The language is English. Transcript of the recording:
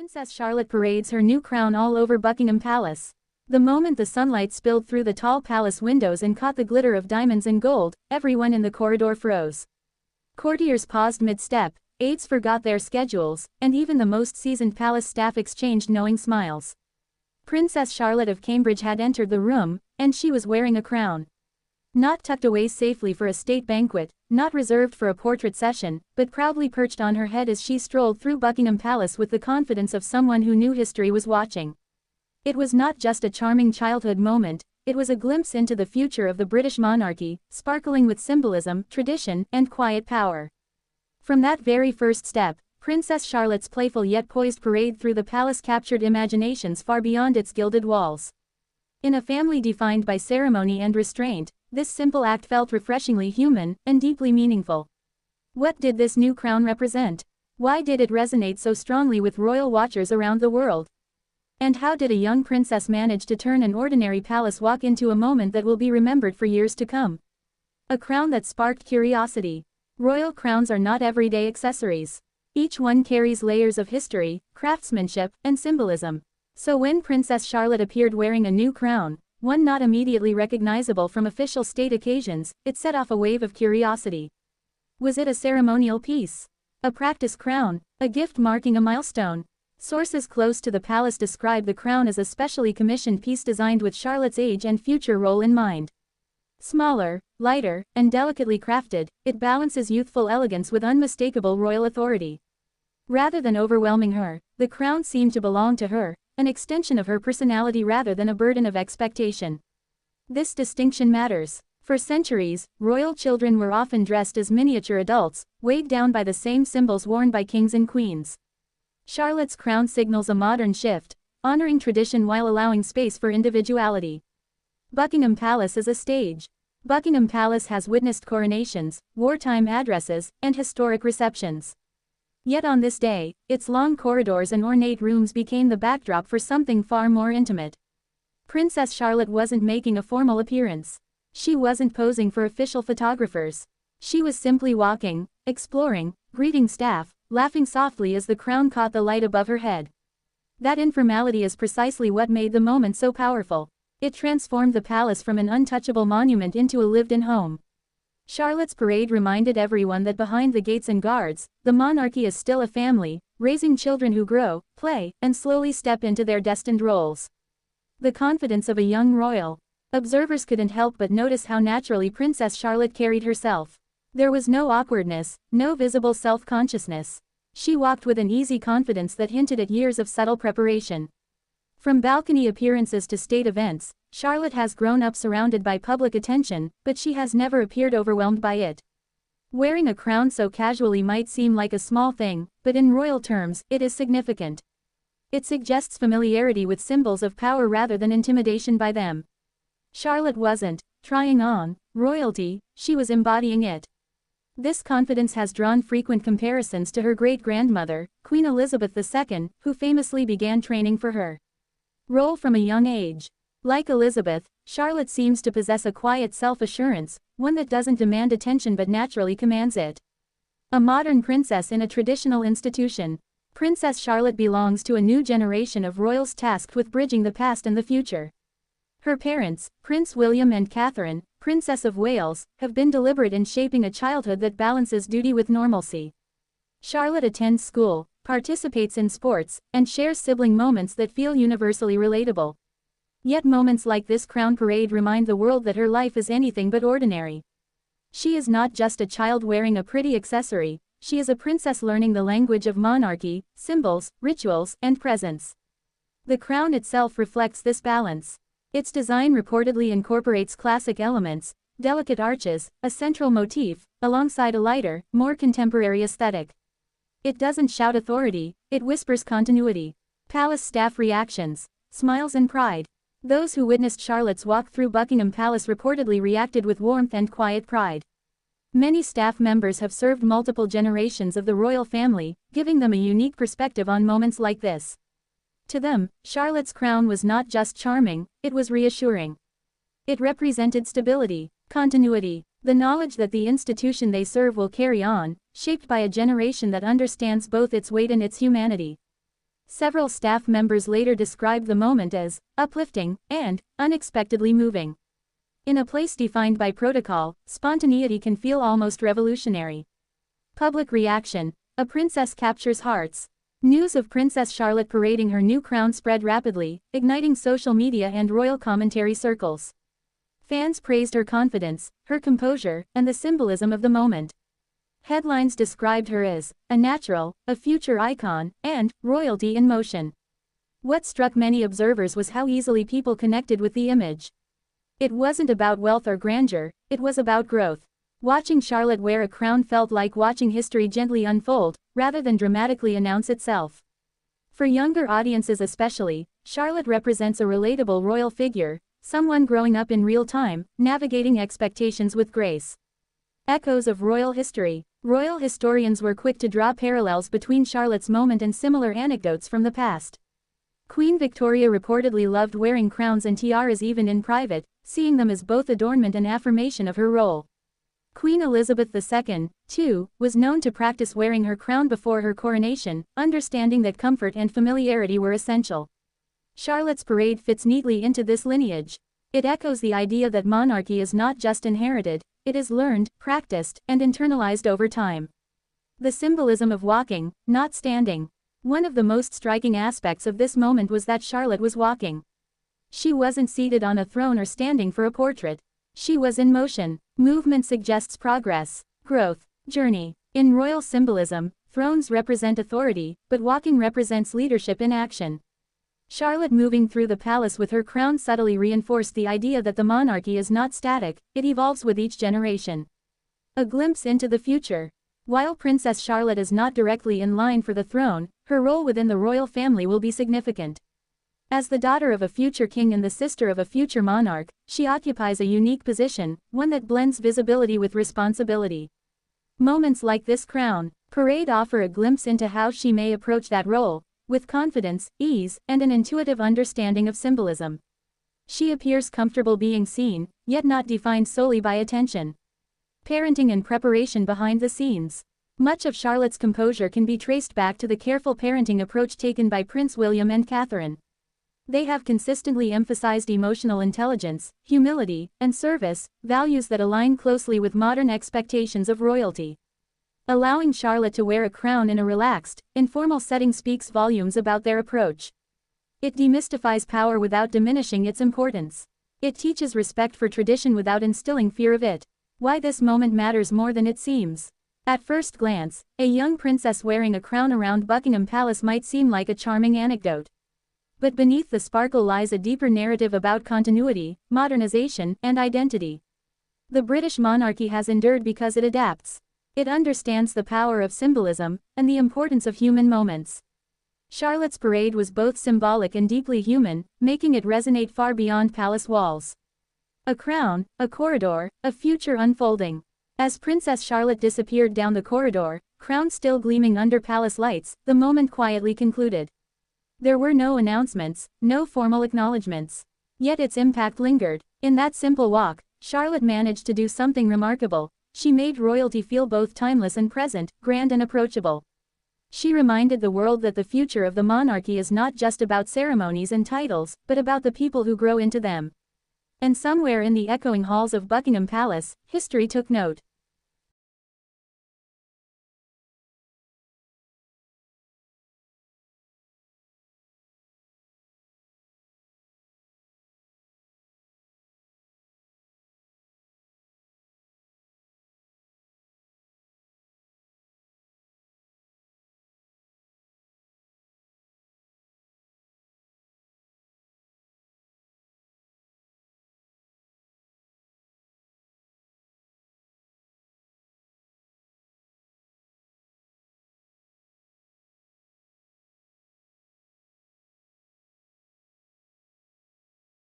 Princess Charlotte parades her new crown all over Buckingham Palace. The moment the sunlight spilled through the tall palace windows and caught the glitter of diamonds and gold, everyone in the corridor froze. Courtiers paused mid-step, aides forgot their schedules, and even the most seasoned palace staff exchanged knowing smiles. Princess Charlotte of Cambridge had entered the room, and she was wearing a crown. Not tucked away safely for a state banquet, not reserved for a portrait session, but proudly perched on her head as she strolled through Buckingham Palace with the confidence of someone who knew history was watching. It was not just a charming childhood moment, it was a glimpse into the future of the British monarchy, sparkling with symbolism, tradition, and quiet power. From that very first step, Princess Charlotte's playful yet poised parade through the palace captured imaginations far beyond its gilded walls. In a family defined by ceremony and restraint, this simple act felt refreshingly human and deeply meaningful. What did this new crown represent? Why did it resonate so strongly with royal watchers around the world? And how did a young princess manage to turn an ordinary palace walk into a moment that will be remembered for years to come? A crown that sparked curiosity. Royal crowns are not everyday accessories. Each one carries layers of history, craftsmanship, and symbolism. So when Princess Charlotte appeared wearing a new crown, one not immediately recognizable from official state occasions, it set off a wave of curiosity. Was it a ceremonial piece? A practice crown? A gift marking a milestone? Sources close to the palace describe the crown as a specially commissioned piece designed with Charlotte's age and future role in mind. Smaller, lighter, and delicately crafted, it balances youthful elegance with unmistakable royal authority. Rather than overwhelming her, the crown seemed to belong to her, an extension of her personality rather than a burden of expectation. This distinction matters. For centuries, royal children were often dressed as miniature adults, weighed down by the same symbols worn by kings and queens. Charlotte's crown signals a modern shift, honoring tradition while allowing space for individuality. Buckingham Palace is a stage. Buckingham Palace has witnessed coronations, wartime addresses, and historic receptions. Yet on this day, its long corridors and ornate rooms became the backdrop for something far more intimate. Princess Charlotte wasn't making a formal appearance. She wasn't posing for official photographers. She was simply walking, exploring, greeting staff, laughing softly as the crown caught the light above her head. That informality is precisely what made the moment so powerful. It transformed the palace from an untouchable monument into a lived-in home. Charlotte's parade reminded everyone that behind the gates and guards, the monarchy is still a family, raising children who grow, play, and slowly step into their destined roles. The confidence of a young royal. Observers couldn't help but notice how naturally Princess Charlotte carried herself. There was no awkwardness, no visible self-consciousness. She walked with an easy confidence that hinted at years of subtle preparation. From balcony appearances to state events, Charlotte has grown up surrounded by public attention, but she has never appeared overwhelmed by it. Wearing a crown so casually might seem like a small thing, but in royal terms, it is significant. It suggests familiarity with symbols of power rather than intimidation by them. Charlotte wasn't trying on royalty, she was embodying it. This confidence has drawn frequent comparisons to her great-grandmother, Queen Elizabeth II, who famously began training for her role from a young age. Like Elizabeth, Charlotte seems to possess a quiet self-assurance, one that doesn't demand attention but naturally commands it. A modern princess in a traditional institution, Princess Charlotte belongs to a new generation of royals tasked with bridging the past and the future. Her parents, Prince William and Catherine, Princess of Wales, have been deliberate in shaping a childhood that balances duty with normalcy. Charlotte attends school, participates in sports, and shares sibling moments that feel universally relatable. Yet moments like this crown parade remind the world that her life is anything but ordinary. She is not just a child wearing a pretty accessory, she is a princess learning the language of monarchy, symbols, rituals, and presence. The crown itself reflects this balance. Its design reportedly incorporates classic elements, delicate arches, a central motif, alongside a lighter, more contemporary aesthetic. It doesn't shout authority, it whispers continuity. Palace staff reactions, smiles and pride. Those who witnessed Charlotte's walk through Buckingham Palace reportedly reacted with warmth and quiet pride. Many staff members have served multiple generations of the royal family, giving them a unique perspective on moments like this. To them, Charlotte's crown was not just charming, it was reassuring. It represented stability, continuity, the knowledge that the institution they serve will carry on, shaped by a generation that understands both its weight and its humanity. Several staff members later described the moment as uplifting and unexpectedly moving. In a place defined by protocol, spontaneity can feel almost revolutionary. Public reaction. A princess captures hearts. News of Princess Charlotte parading her new crown spread rapidly, igniting social media and royal commentary circles. Fans praised her confidence, her composure, and the symbolism of the moment. Headlines described her as a natural, a future icon, and royalty in motion. What struck many observers was how easily people connected with the image. It wasn't about wealth or grandeur, it was about growth. Watching Charlotte wear a crown felt like watching history gently unfold, rather than dramatically announce itself. For younger audiences especially, Charlotte represents a relatable royal figure, someone growing up in real time, navigating expectations with grace. Echoes of royal history. Royal historians were quick to draw parallels between Charlotte's moment and similar anecdotes from the past. Queen Victoria reportedly loved wearing crowns and tiaras even in private, seeing them as both adornment and affirmation of her role. Queen Elizabeth II, too, was known to practice wearing her crown before her coronation, understanding that comfort and familiarity were essential. Charlotte's parade fits neatly into this lineage. It echoes the idea that monarchy is not just inherited, it is learned, practiced, and internalized over time. The symbolism of walking, not standing. One of the most striking aspects of this moment was that Charlotte was walking. She wasn't seated on a throne or standing for a portrait. She was in motion. Movement suggests progress, growth, journey. In royal symbolism, thrones represent authority, but walking represents leadership in action. Charlotte moving through the palace with her crown subtly reinforced the idea that the monarchy is not static, it evolves with each generation. A glimpse into the future. While Princess Charlotte is not directly in line for the throne, her role within the royal family will be significant. As the daughter of a future king and the sister of a future monarch, she occupies a unique position, one that blends visibility with responsibility. Moments like this crown parade offer a glimpse into how she may approach that role, with confidence, ease, and an intuitive understanding of symbolism. She appears comfortable being seen, yet not defined solely by attention. Parenting and preparation behind the scenes. Much of Charlotte's composure can be traced back to the careful parenting approach taken by Prince William and Catherine. They have consistently emphasized emotional intelligence, humility, and service, values that align closely with modern expectations of royalty. Allowing Charlotte to wear a crown in a relaxed, informal setting speaks volumes about their approach. It demystifies power without diminishing its importance. It teaches respect for tradition without instilling fear of it. Why this moment matters more than it seems. At first glance, a young princess wearing a crown around Buckingham Palace might seem like a charming anecdote. But beneath the sparkle lies a deeper narrative about continuity, modernization, and identity. The British monarchy has endured because it adapts. It understands the power of symbolism, and the importance of human moments. Charlotte's parade was both symbolic and deeply human, making it resonate far beyond palace walls. A crown, a corridor, a future unfolding. As Princess Charlotte disappeared down the corridor, crown still gleaming under palace lights, the moment quietly concluded. There were no announcements, no formal acknowledgements. Yet its impact lingered. In that simple walk, Charlotte managed to do something remarkable. She made royalty feel both timeless and present, grand and approachable. She reminded the world that the future of the monarchy is not just about ceremonies and titles, but about the people who grow into them. And somewhere in the echoing halls of Buckingham Palace, history took note.